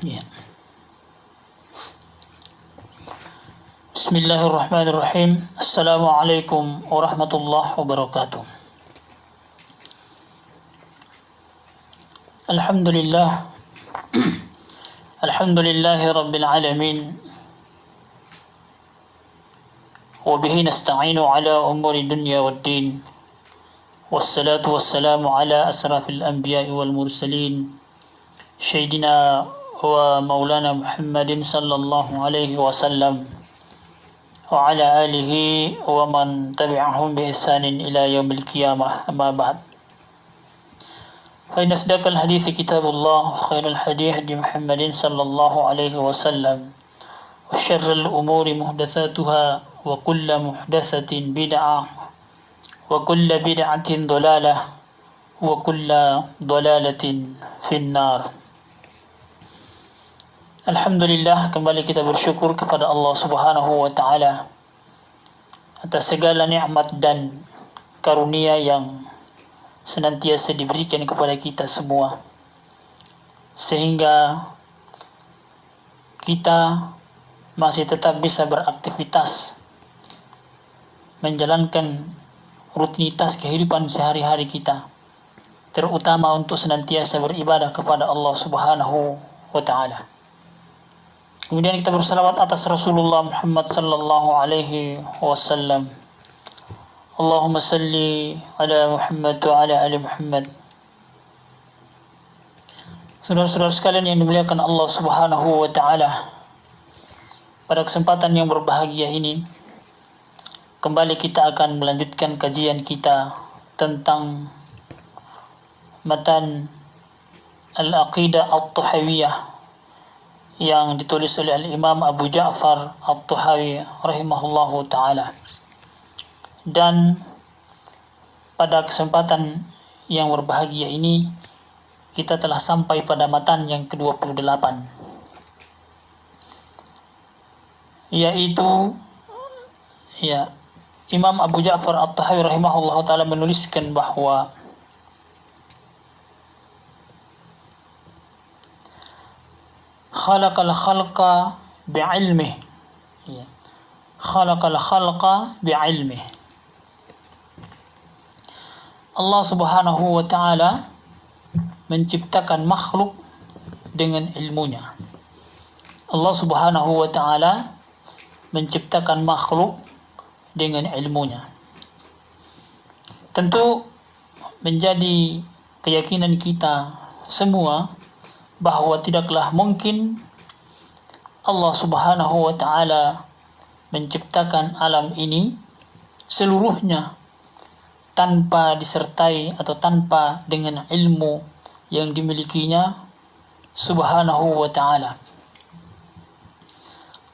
Ya. Bismillahirrahmanirrahim. Assalamualaikum warahmatullahi wabarakatuh. Alhamdulillah. Alhamdulillahi rabbil alamin. Wa bihi nasta'inu ala umuri dunya waddin. Wassalatu wassalamu ala asrafil anbiya'i wal mursalin. Sayyidina wa maulana Muhammadin sallallahu alaihi wasallam. Wa ala alihi wa man tabi'ahum bi ihsanin ila yaumil qiyamah. Amma ba'd. فإن أصدق الحديث كتاب الله وخير الهدي هدي محمد صلى الله عليه وسلم وشر الأمور محدثاتها وكل محدثة بدعة وكل بدعة ضلالة وكل ضلالة في النار. Alhamdulillah, kembali kita bersyukur kepada Allah Subhanahu wa taala atas segala nikmat dan karunia yang senantiasa diberikan kepada kita semua, sehingga kita masih tetap bisa beraktivitas menjalankan rutinitas kehidupan sehari-hari kita, terutama untuk senantiasa beribadah kepada Allah Subhanahu wa taala. Kemudian kita bersalawat atas Rasulullah Muhammad sallallahu alaihi wasallam. Allahumma salli ala Muhammad wa ala ali Muhammad. Saudara-saudara sekalian yang dimuliakan Allah Subhanahu wa taala, pada kesempatan yang berbahagia ini kembali kita akan melanjutkan kajian kita tentang matan Al-Aqidah At-Tahawiyah yang ditulis oleh Al-Imam Abu Ja'far At-Tahawi rahimahullahu taala. Dan pada kesempatan yang berbahagia ini kita telah sampai pada matan yang ke-28, yaitu Imam Abu Ja'far At-Tahawi rahimahullah ta'ala menuliskan bahwa khalaqal khalqa bi'ilmih, khalaqal khalqa bi'ilmih. Allah Subhanahu wa taala menciptakan makhluk dengan ilmunya. Allah Subhanahu wa taala menciptakan makhluk dengan ilmunya. Tentu menjadi keyakinan kita semua bahwa tidaklah mungkin Allah Subhanahu wa taala menciptakan alam ini seluruhnya tanpa disertai atau tanpa dengan ilmu yang dimilikinya Subhanahu wa ta'ala.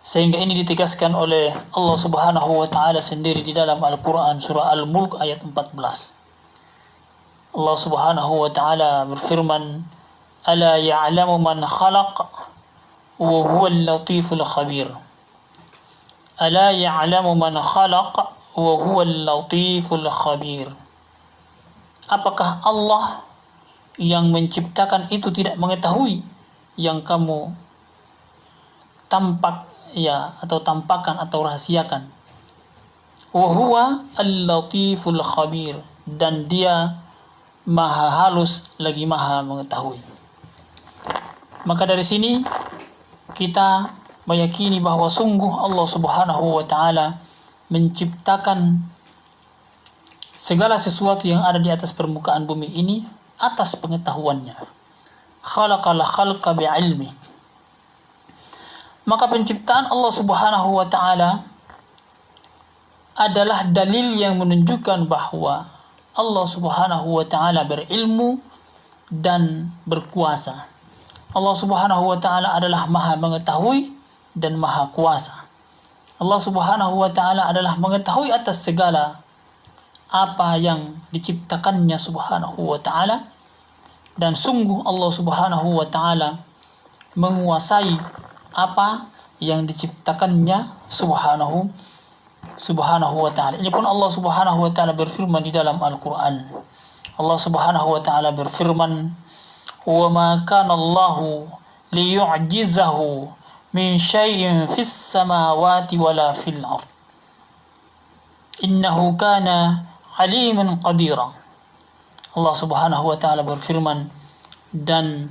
Sehingga ini ditegaskan oleh Allah Subhanahu wa ta'ala sendiri di dalam Al-Quran surah Al-Mulk ayat 14. Allah Subhanahu wa ta'ala berfirman, "Ala ya'lamu man khalaq wa huwal latiful khabir." Ala ya'lamu man khalaq wa huwal latiful khabir. Apakah Allah yang menciptakan itu tidak mengetahui yang kamu tampak atau tampakkan atau rahasiakan? Wa huwa al-latiful khabir, dan dia maha halus lagi maha mengetahui. Maka dari sini kita meyakini bahwa sungguh Allah Subhanahu wa taala menciptakan segala sesuatu yang ada di atas permukaan bumi ini atas pengetahuannya. Khalaqal khalqa bi'ilmi. Maka penciptaan Allah Subhanahu wa taala adalah dalil yang menunjukkan bahwa Allah Subhanahu wa taala berilmu dan berkuasa. Allah Subhanahu wa taala adalah maha mengetahui dan maha kuasa. Allah Subhanahu wa ta'ala adalah mengetahui atas segala apa yang diciptakannya Subhanahu wa ta'ala, dan sungguh Allah Subhanahu wa ta'ala menguasai apa yang diciptakannya Subhanahu wa ta'ala. Ini pun Allah Subhanahu wa ta'ala berfirman di dalam Al-Quran. Allah Subhanahu wa ta'ala berfirman, "Wa ma kana Allahu liyu'jizahu min syai'in fis samawati wala fil ard. Innahu kana aliman qadira. Allah Subhanahu wa taala berfirman, dan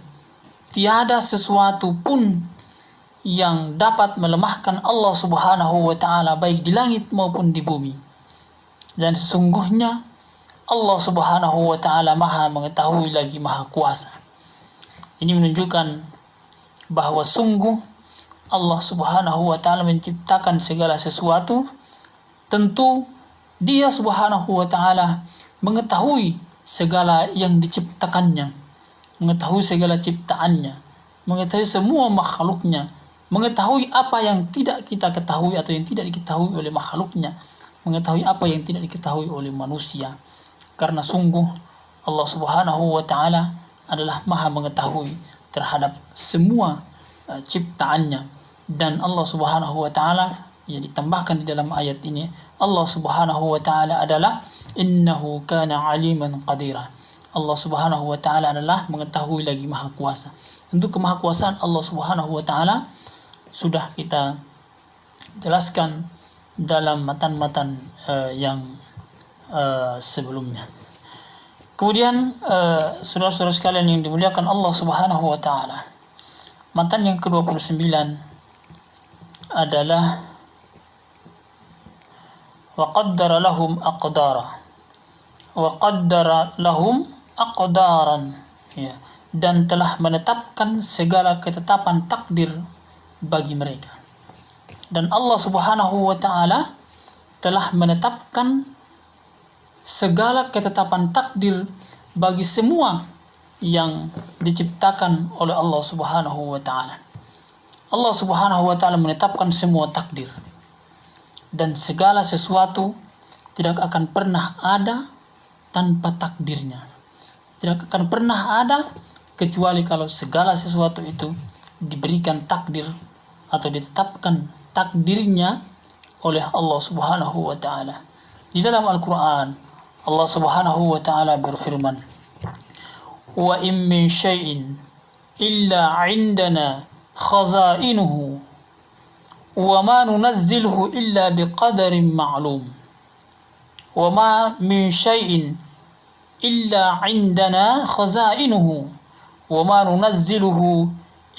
tiada sesuatu pun yang dapat melemahkan Allah Subhanahu wa taala baik di langit maupun di bumi. Dan sesungguhnya Allah Subhanahu wa taala Maha mengetahui lagi Maha kuasa. Ini menunjukkan bahwa sungguh Allah Subhanahu wa taala menciptakan segala sesuatu. Tentu Dia Subhanahu wa taala mengetahui segala yang diciptakannya, mengetahui segala ciptaannya, mengetahui semua makhluknya, mengetahui apa yang tidak kita ketahui atau yang tidak diketahui oleh makhluknya, mengetahui apa yang tidak diketahui oleh manusia. Karena sungguh Allah Subhanahu wa taala adalah Maha mengetahui terhadap semua ciptaannya. Dan Allah Subhanahu wa taala yang ditambahkan di dalam ayat ini, Allah Subhanahu wa taala adalah innahu kana aliman qadira. Allah Subhanahu wa taala adalah mengetahui lagi Maha kuasa. Untuk kemahakuasaan Allah Subhanahu wa taala sudah kita jelaskan dalam matan-matan yang sebelumnya. Kemudian saudara-saudara sekalian yang dimuliakan Allah Subhanahu wa taala, matan yang ke-29 adalah wa qaddara lahum aqdara, wa qaddara lahum aqdaran, ya, dan telah menetapkan segala ketetapan takdir bagi mereka. Dan Allah Subhanahu wa taala telah menetapkan segala ketetapan takdir bagi semua yang diciptakan oleh Allah Subhanahu wa taala. Allah Subhanahu wa taala menetapkan semua takdir, dan segala sesuatu tidak akan pernah ada tanpa takdirnya. Tidak akan pernah ada kecuali kalau segala sesuatu itu diberikan takdir atau ditetapkan takdirnya oleh Allah Subhanahu wa taala. Di dalam Al-Qur'an Allah Subhanahu wa taala berfirman, "Wa in min syai'in illa 'indana khazainuhu wa ma nunazziluhu illa biqadarin ma'lum. Wa ma min syai'in illa 'indana khazainuhu wa ma nunazziluhu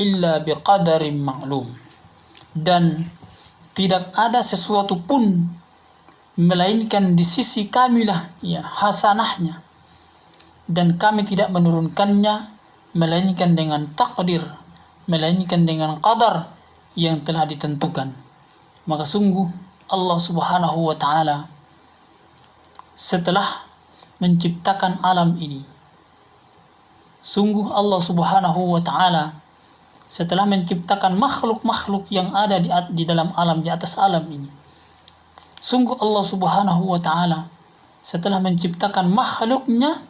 illa biqadarin ma'lum." Dan tidak ada sesuatu pun melainkan di sisi kamilah, ya, hasanahnya, dan kami tidak menurunkannya melainkan dengan takdir, melainkan dengan qadar yang telah ditentukan. Maka sungguh Allah Subhanahu wa taala setelah menciptakan alam ini, sungguh Allah Subhanahu wa taala setelah menciptakan makhluk-makhluk yang ada di dalam alam, di atas alam ini, sungguh Allah Subhanahu wa taala setelah menciptakan makhluknya,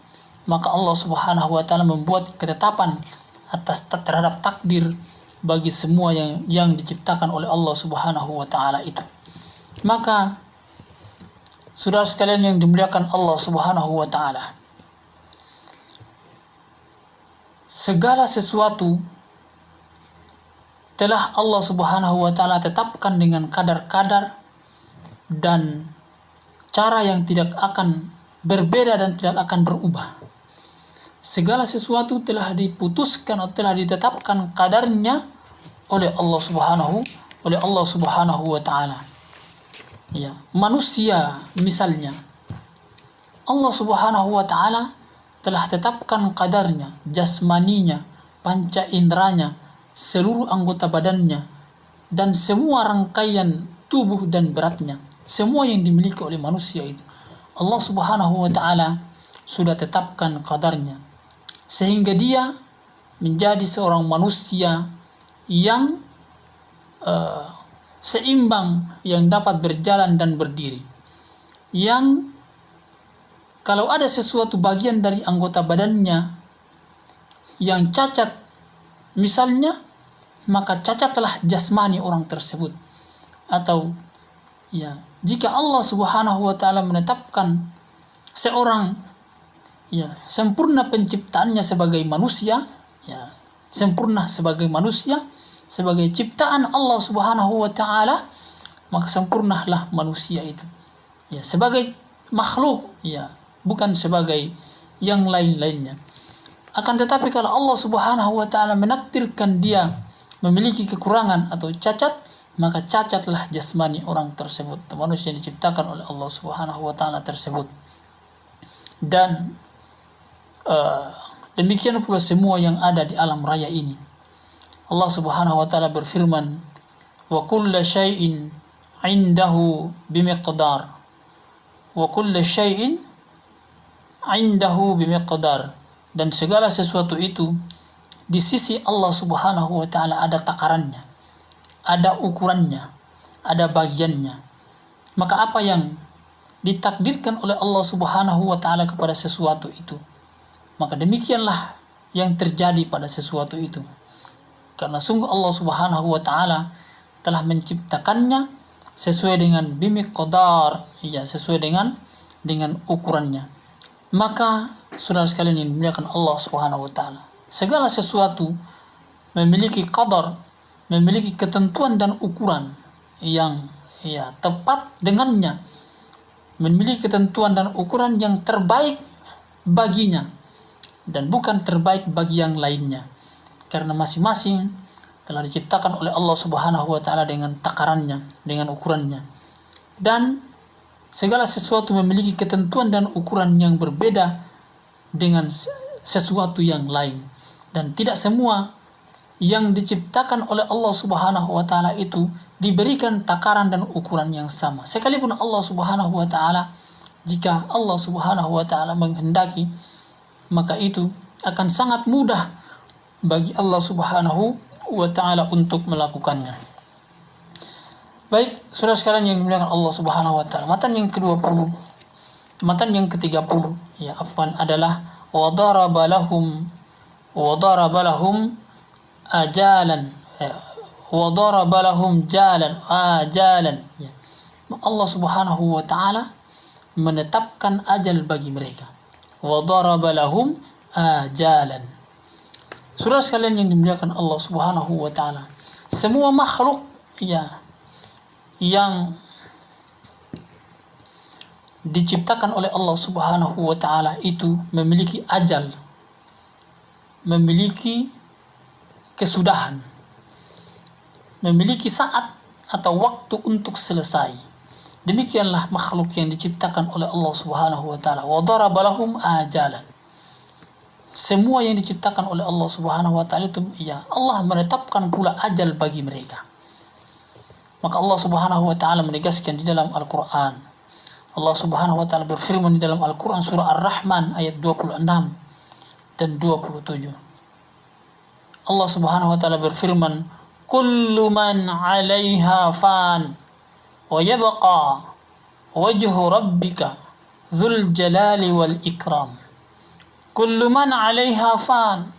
maka Allah Subhanahu wa taala membuat ketetapan atas terhadap takdir bagi semua yang diciptakan oleh Allah Subhanahu wa taala itu. Maka saudara sekalian yang dimuliakan Allah Subhanahu wa taala, segala sesuatu telah Allah Subhanahu wa taala tetapkan dengan kadar-kadar dan cara yang tidak akan berbeda dan tidak akan berubah. Segala sesuatu telah diputuskan atau telah ditetapkan kadarnya oleh Allah Subhanahu wa taala. Ya, manusia misalnya, Allah Subhanahu wa taala telah tetapkan kadarnya, jasmaninya, panca inderanya, seluruh anggota badannya, dan semua rangkaian tubuh dan beratnya, semua yang dimiliki oleh manusia itu Allah Subhanahu wa taala sudah tetapkan kadarnya, sehingga dia menjadi seorang manusia yang seimbang, yang dapat berjalan dan berdiri, yang kalau ada sesuatu bagian dari anggota badannya yang cacat misalnya, maka cacatlah jasmani orang tersebut. Atau ya, jika Allah Subhanahu wa taala menetapkan seorang, ya, sempurna penciptaannya sebagai manusia, ya, sempurna sebagai manusia, sebagai ciptaan Allah Subhanahu wa taala, maka sempurnalah manusia itu. Ya, sebagai makhluk, ya, bukan sebagai yang lain-lainnya. Akan tetapi kalau Allah Subhanahu wa taala menakdirkan dia memiliki kekurangan atau cacat, maka cacatlah jasmani orang tersebut, manusia yang diciptakan oleh Allah Subhanahu wa taala tersebut. Dan demikian pula semua yang ada di alam raya ini. Allah Subhanahu wa taala berfirman, "Wa kullu syai'in 'indahu bimiqdar." Wa kullu syai'in 'indahu bimiqdar. Dan segala sesuatu itu di sisi Allah Subhanahu wa taala ada takarannya, ada ukurannya, ada bagiannya. Maka apa yang ditakdirkan oleh Allah Subhanahu wa taala kepada sesuatu itu, maka demikianlah yang terjadi pada sesuatu itu. Karena sungguh Allah Subhanahu wa taala telah menciptakannya sesuai dengan bimiqdar, ya, sesuai dengan ukurannya. Maka saudara sekalian yang dimuliakan Allah Subhanahu wa taala, segala sesuatu memiliki qadar, memiliki ketentuan dan ukuran yang tepat dengannya, memiliki ketentuan dan ukuran yang terbaik baginya dan bukan terbaik bagi yang lainnya, karena masing-masing telah diciptakan oleh Allah Subhanahu wa taala dengan takarannya, dengan ukurannya. Dan segala sesuatu memiliki ketentuan dan ukuran yang berbeda dengan sesuatu yang lain, dan tidak semua yang diciptakan oleh Allah Subhanahu wa taala itu diberikan takaran dan ukuran yang sama. Sekalipun Allah Subhanahu wa taala, jika Allah Subhanahu wa taala menghendaki, maka itu akan sangat mudah bagi Allah Subhanahu wa taala untuk melakukannya. Baik, saudara sekalian yang dimuliakan Allah Subhanahu wa taala, matan yang ke-20, matan yang ke-30, adalah wa daraba lahum ajalan, wa daraba lahum ajalan. Allah Subhanahu wa taala menetapkan ajal bagi mereka. Wa daraba lahum ajalan. Saudara sekalian yang dimuliakan Allah Subhanahu wa taala, semua makhluk yang diciptakan oleh Allah Subhanahu wa taala itu memiliki ajal, memiliki kesudahan, memiliki saat atau waktu untuk selesai. Demikianlah makhluk yang diciptakan oleh Allah Subhanahu wa taala. Wa daraba lahum ajalan. Semua yang diciptakan oleh Allah Subhanahu wa taala itu, Allah menetapkan pula ajal bagi mereka. Maka Allah Subhanahu wa taala menegaskan di dalam Al-Qur'an. Allah Subhanahu wa taala berfirman di dalam Al-Qur'an surah Ar-Rahman ayat 26 dan 27. Allah Subhanahu wa taala berfirman, "Kullu man 'alaiha fan wa yabqa wajhu rabbika dzul jalali wal ikram." Kullu man 'alaiha fan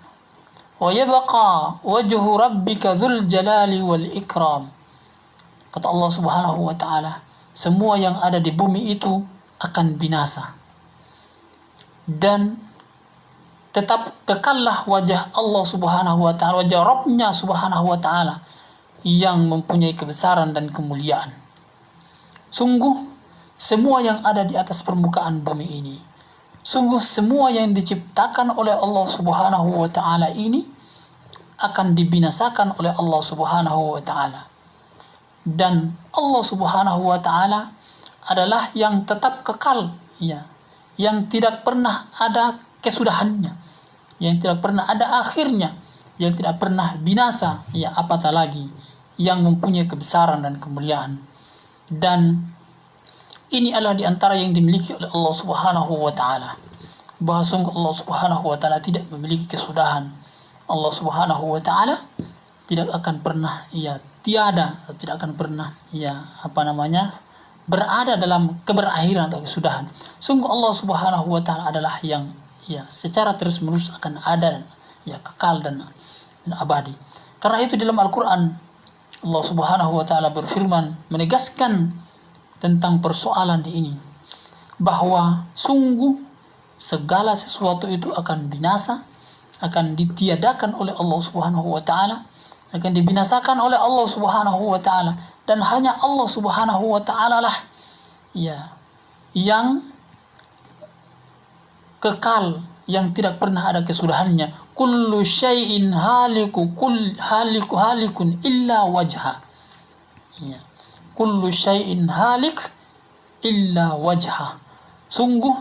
wa yabqa wajhu rabbika dzul jalali wal ikram. Kata Allah Subhanahu wa taala, semua yang ada di bumi itu akan binasa, dan tetap kekallah wajah Allah Subhanahu wa taala, wajah Rabbnya Subhanahu wa taala yang mempunyai kebesaran dan kemuliaan. Sungguh semua yang ada di atas permukaan bumi ini, sungguh semua yang diciptakan oleh Allah Subhanahu wa taala ini akan dibinasakan oleh Allah Subhanahu wa taala. Dan Allah Subhanahu wa taala adalah yang tetap kekal, yang tidak pernah ada kesudahannya, yang tidak pernah ada akhirnya, yang tidak pernah binasa, apatah lagi yang mempunyai kebesaran dan kemuliaan. Dan ini adalah di antara yang dimiliki oleh Allah Subhanahu wa taala, bahwa sungguh Allah Subhanahu wa taala tidak memiliki kesudahan. Allah Subhanahu wa taala tidak akan pernah tidak akan pernah berada dalam keberakhiran atau kesudahan. Sungguh Allah Subhanahu wa taala adalah yang secara terus-menerus akan ada, kekal dan abadi. Karena itu dalam Al-Qur'an Allah Subhanahu wa taala berfirman menegaskan tentang persoalan ini, bahwa sungguh segala sesuatu itu akan binasa, akan ditiadakan oleh Allah Subhanahu wa taala, akan dibinasakan oleh Allah Subhanahu wa taala, dan hanya Allah Subhanahu wa taala lah yang kekal, yang tidak pernah ada kesudahannya. Kullu syai'in halikun illa wajha. Kullu syai'in halik illa wajha. Sungguh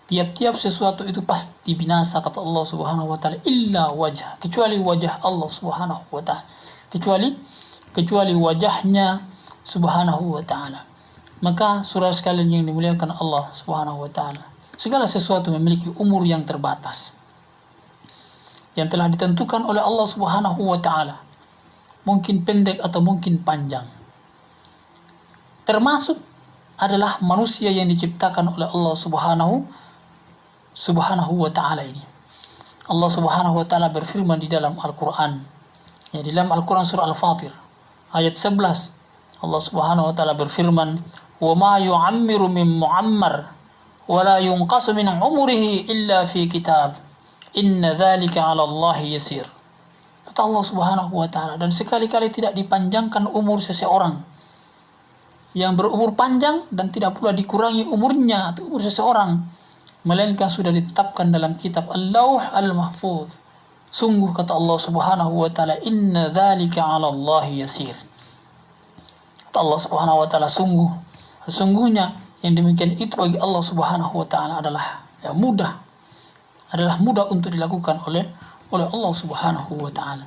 tiap-tiap sesuatu itu pasti binasa, kata Allah Subhanahu wa taala, illa wajha, kecuali wajah Allah Subhanahu wa taala, kecuali wajahnya Subhanahu wa taala. Maka saudara sekalian yang dimuliakan Allah Subhanahu wa taala, segala sesuatu memiliki umur yang terbatas yang telah ditentukan oleh Allah Subhanahu wa taala, mungkin pendek atau mungkin panjang. Termasuk adalah manusia yang diciptakan oleh Allah Subhanahu wa taala ini. Allah Subhanahu wa taala berfirman di dalam Al-Qur'an, di dalam Al-Qur'an surah Al-Fatir ayat 11. Allah Subhanahu wa taala berfirman, "Wa ma yu'ammiru min mu'ammar wa la yunqasu min umrihi illa fi kitab. Inna dzalika 'ala Allah yasir." Kata Allah Subhanahu wa taala, dan sekali-kali tidak dipanjangkan umur seseorang, yang berumur panjang dan tidak pula dikurangi umurnya atau umur seseorang, melainkan sudah ditetapkan dalam kitab Al-Lauh Al-Mahfuz. Sungguh, kata Allah Subhanahu wa taala, inna dzalika 'ala Allah yasir. Kata Allah Subhanahu wa taala, sesungguhnya yang demikian itu bagi Allah Subhanahu wa taala adalah mudah untuk dilakukan oleh Allah Subhanahu wa taala.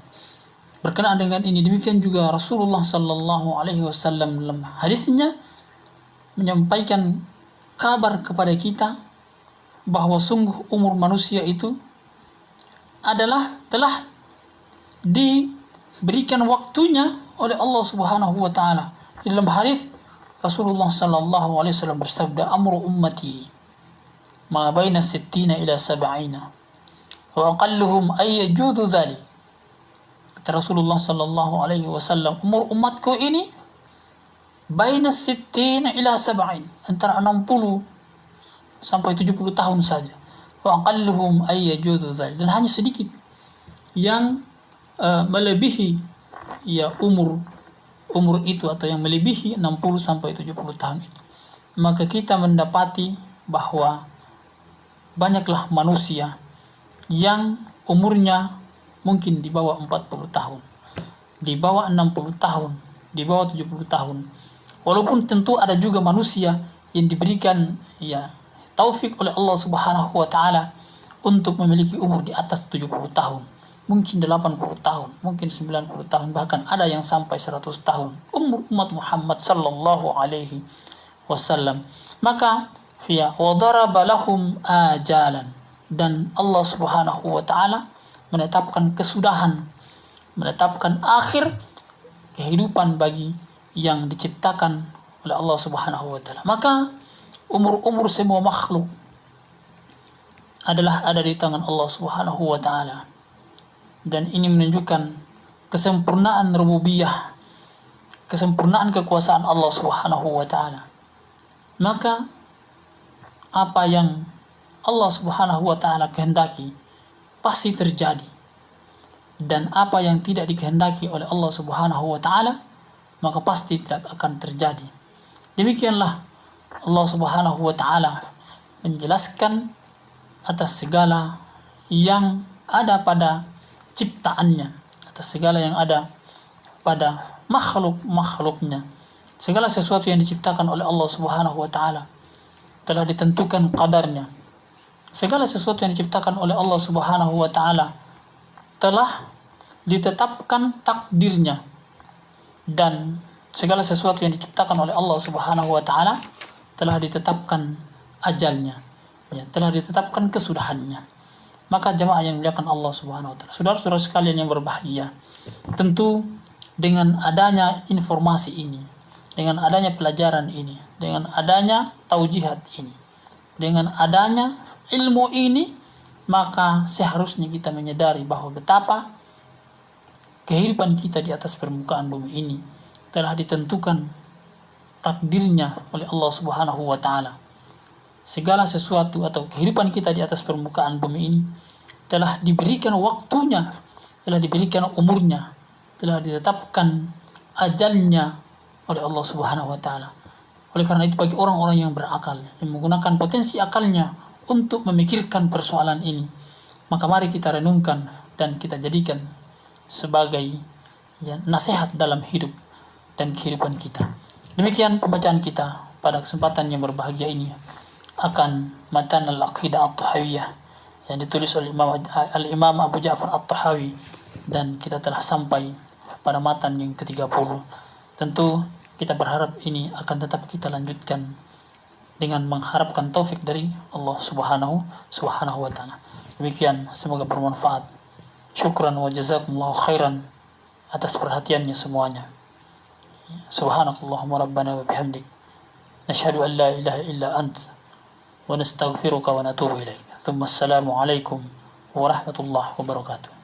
Berkenaan dengan ini, demikian juga Rasulullah sallallahu alaihi wasallam dalam hadisnya menyampaikan kabar kepada kita bahwa sungguh umur manusia itu telah diberikan waktunya oleh Allah Subhanahu wa taala. Dalam hadis Rasulullah sallallahu alaihi wasallam bersabda, "Amru ummati ma baina 60 ila 70 wa aqalluhum ay yajudu dzalik." Kata Rasulullah sallallahu alaihi wasallam, umur umatku ini baina 60 ila 70, antara 60 sampai 70 tahun saja. Wa aqalluhum ay yajudu dzalik, dan hanya sedikit yang melebihi umur itu, atau yang melebihi 60 sampai 70 tahun itu. Maka kita mendapati bahwa banyaklah manusia yang umurnya mungkin di bawah 40 tahun, di bawah 60 tahun, di bawah 70 tahun. Walaupun tentu ada juga manusia yang diberikan taufik oleh Allah Subhanahu wa taala untuk memiliki umur di atas 70 tahun. Mungkin 80 tahun, mungkin 90 tahun, bahkan ada yang sampai 100 tahun umur umat Muhammad sallallahu alaihi wasallam. Maka wa daraba lahum ajalan, dan Allah Subhanahu wa taala menetapkan kesudahan, menetapkan akhir kehidupan bagi yang diciptakan oleh Allah Subhanahu wa taala. Maka umur semua makhluk adalah ada di tangan Allah Subhanahu wa taala. Dan ini menunjukkan kesempurnaan rububiyah, kesempurnaan kekuasaan Allah Subhanahu wa taala. Maka apa yang Allah Subhanahu wa taala kehendaki pasti terjadi, dan apa yang tidak dikehendaki oleh Allah Subhanahu wa taala maka pasti tidak akan terjadi. Demikianlah Allah Subhanahu wa taala menjelaskan atas segala yang ada pada ciptaannya, atas segala yang ada pada makhluk-makhluknya. Segala sesuatu yang diciptakan oleh Allah Subhanahu wa taala telah ditentukan qadarnya. Segala sesuatu yang diciptakan oleh Allah Subhanahu wa taala telah ditetapkan takdirnya, dan segala sesuatu yang diciptakan oleh Allah Subhanahu wa taala telah ditetapkan ajalnya, telah ditetapkan kesudahannya. Maka jemaah yang dimuliakan Allah Subhanahu wa taala, saudara-saudara sekalian yang berbahagia, tentu dengan adanya informasi ini, dengan adanya pelajaran ini, dengan adanya taujihat ini, dengan adanya ilmu ini, maka seharusnya kita menyadari bahwa betapa kehidupan kita di atas permukaan bumi ini telah ditentukan takdirnya oleh Allah Subhanahu wa taala. Segala sesuatu atau kehidupan kita di atas permukaan bumi ini telah diberikan waktunya, telah diberikan umurnya, telah ditetapkan ajalnya oleh Allah Subhanahu wa taala. Oleh karena itu bagi orang-orang yang berakal, yang menggunakan potensi akalnya untuk memikirkan persoalan ini, maka mari kita renungkan dan kita jadikan sebagai nasihat dalam hidup dan kehidupan kita. Demikian pembacaan kita pada kesempatan yang berbahagia ini akan matan al-aqidah at-tahawiyah yang ditulis oleh Al-Imam Abu Ja'far at-Tahawi, dan kita telah sampai pada matan yang ke-30. Tentu kita berharap ini akan tetap kita lanjutkan dengan mengharapkan taufik dari Allah Subhanahu wa taala. Demikian, semoga bermanfaat. Syukran wa jazakumullahu khairan atas perhatiannya semuanya. Subhanakallahumma rabbana wa bihamdik nashhadu an la ilaha illa ant wa nastaghfiruka wa natubu ilaik. Thumma assalamu alaikum warahmatullahi wabarakatuh.